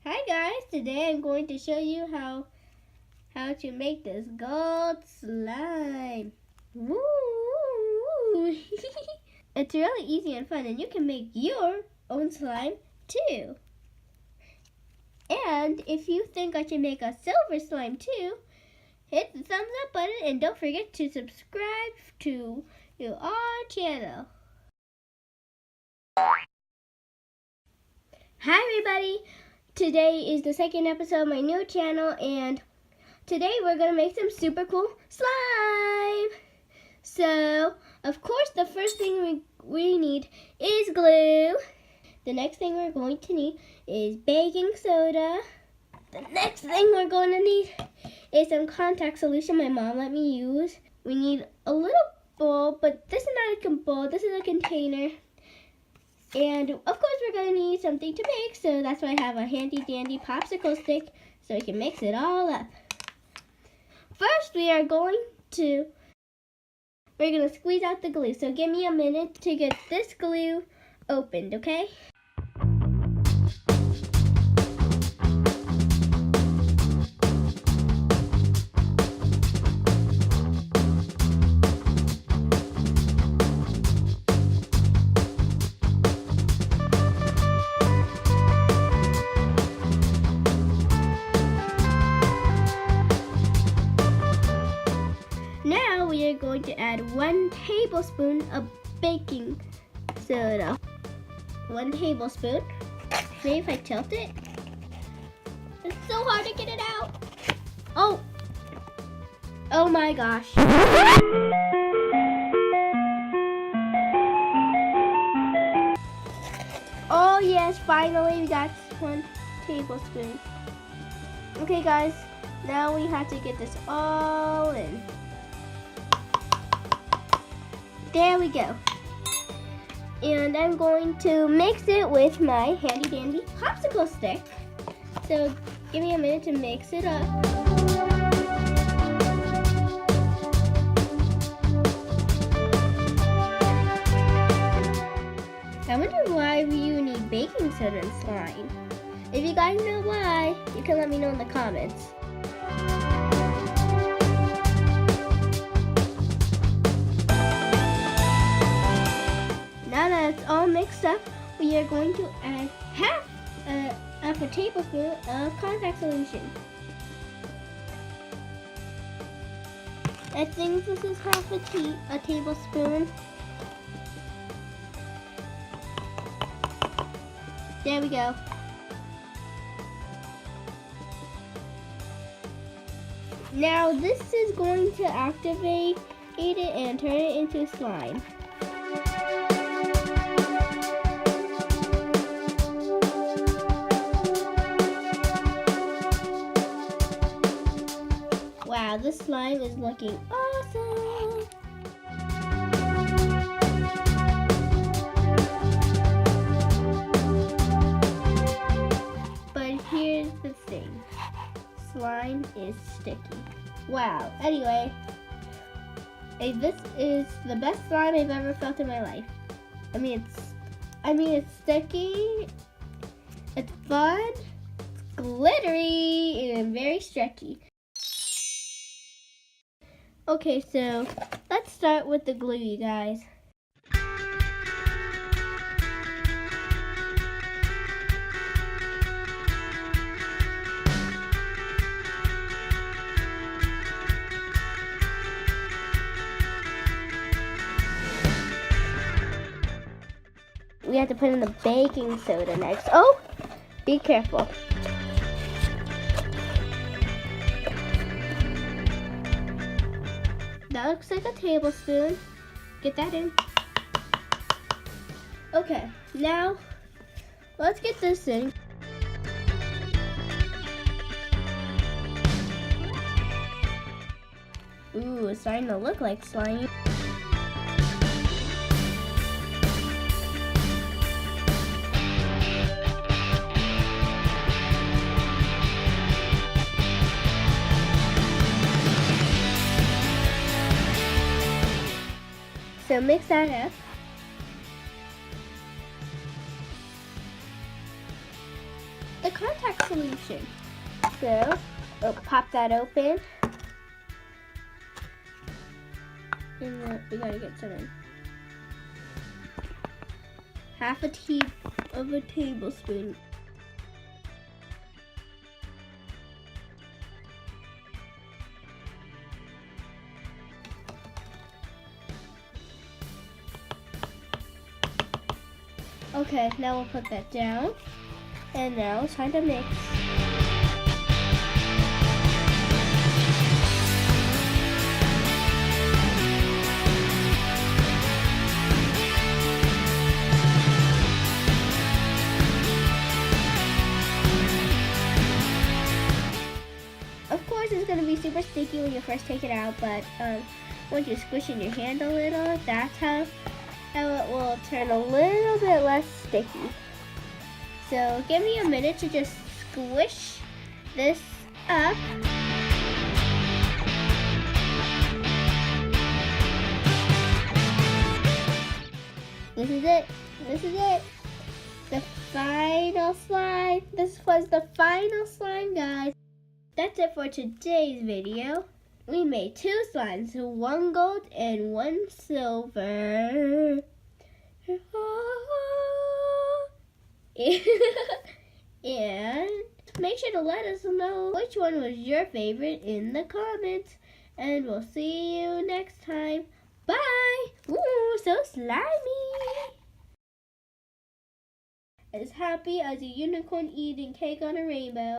Hi guys, today I'm going to show you how to make this gold slime. Woo! It's really easy and fun, and you can make your own slime too. And if you think I should make a silver slime too, hit the thumbs up button and don't forget to subscribe to our channel. Hi everybody! Today is the second episode of my new channel, and today we're going to make some super cool slime. So, of course, the first thing we need is glue. The next thing we're going to need is baking soda. The next thing we're going to need is some contact solution my mom let me use. We need a little bowl, but this is not a bowl, this is a container. And of course we're going to need something to make, so that's why I have a handy dandy popsicle stick so we can mix it all up. First we're going to squeeze out the glue, so give me a minute to get this glue opened, okay? Now we are going to add 1 tablespoon of baking soda. 1 tablespoon. Maybe if I tilt it. It's so hard to get it out. Oh my gosh. Oh yes, finally that's 1 tablespoon. Okay guys, now we have to get this all in. There we go. And I'm going to mix it with my handy dandy popsicle stick. So give me a minute to mix it up. I wonder why you need baking soda in slime. If you guys know why, you can let me know in the comments. Now that it's all mixed up, we are going to add half a tablespoon of contact solution. I think this is half a tablespoon. There we go. Now this is going to activate it and turn it into slime. Wow, this slime is looking awesome! But here's the thing. Slime is sticky. Wow, anyway, this is the best slime I've ever felt in my life. I mean it's sticky, it's fun, it's glittery, and very stretchy. Okay, so let's start with the glue, you guys. We have to put in the baking soda next. Oh, be careful. That looks like a tablespoon. Get that in. Okay, now let's get this in. Ooh, it's starting to look like slime. So mix that up. the contact solution. So we'll pop that open. And then we gotta get some in. Half a tablespoon. Okay, now we'll put that down. And now it's time to mix. Of course, it's going to be super sticky when you first take it out, but once you squish in your hand a little, that's how it will turn a little bit less sticky. So give me a minute to just squish this up. This is it. This is it. The final slime. This was the final slime, guys. That's it for today's video. We made 2 slimes, 1 gold and 1 silver. And make sure to let us know which one was your favorite in the comments. And we'll see you next time. Bye! Ooh, so slimy! As happy as a unicorn eating cake on a rainbow.